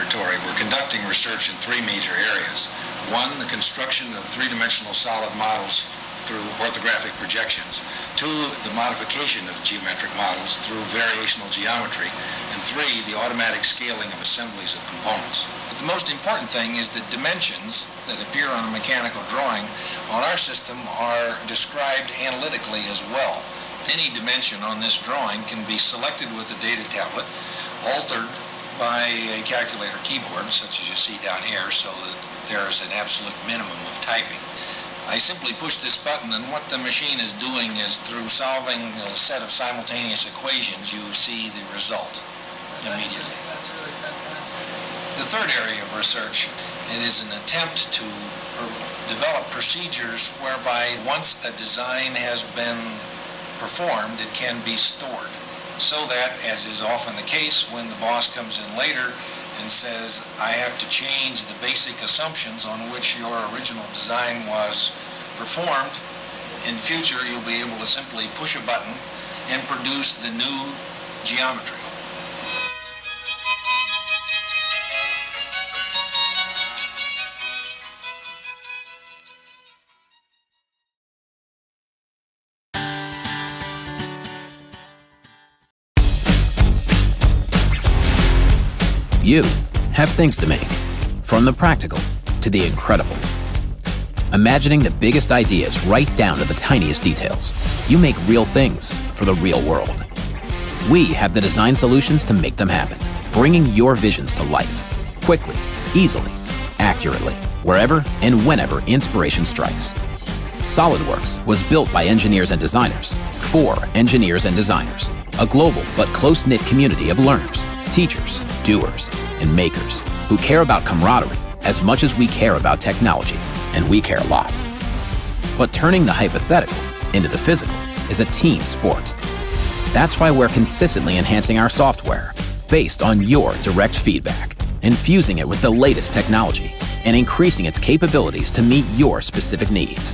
laboratory, we're conducting research in three major areas. One, the construction of three-dimensional solid models through orthographic projections. Two, the modification of geometric models through variational geometry. And three, the automatic scaling of assemblies of components. But the most important thing is that dimensions that appear on a mechanical drawing on our system are described analytically as well. Any dimension on this drawing can be selected with the data tablet, altered by a calculator keyboard, such as you see down here, so that there is an absolute minimum of typing. I simply push this button, and what the machine is doing is, through solving a set of simultaneous equations, you see the result immediately. That's really fantastic. The third area of research, it is an attempt to develop procedures whereby once a design has been performed, it can be stored, so that, as is often the case, when the boss comes in later and says, I have to change the basic assumptions on which your original design was performed, in the future you'll be able to simply push a button and produce the new geometry. You have things to make, from the practical to the incredible. Imagining the biggest ideas right down to the tiniest details, you make real things for the real world. We have the design solutions to make them happen, bringing your visions to life, quickly, easily, accurately, wherever and whenever inspiration strikes. SOLIDWORKS was built by engineers and designers, for engineers and designers, a global but close-knit community of learners, teachers, doers, and makers who care about camaraderie as much as we care about technology, and we care a lot. But turning the hypothetical into the physical is a team sport. That's why we're consistently enhancing our software based on your direct feedback, infusing it with the latest technology, and increasing its capabilities to meet your specific needs.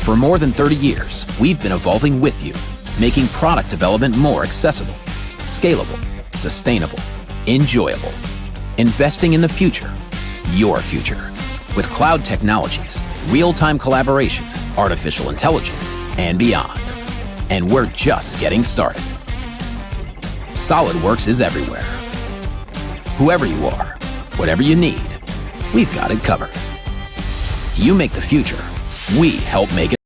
For more than 30 years, we've been evolving with you, making product development more accessible, scalable, sustainable, enjoyable, investing in the future, your future, with cloud technologies, real-time collaboration, artificial intelligence, and beyond. And we're just getting started. SOLIDWORKS is everywhere. Whoever you are, whatever you need, we've got it covered. You make the future, we help make it.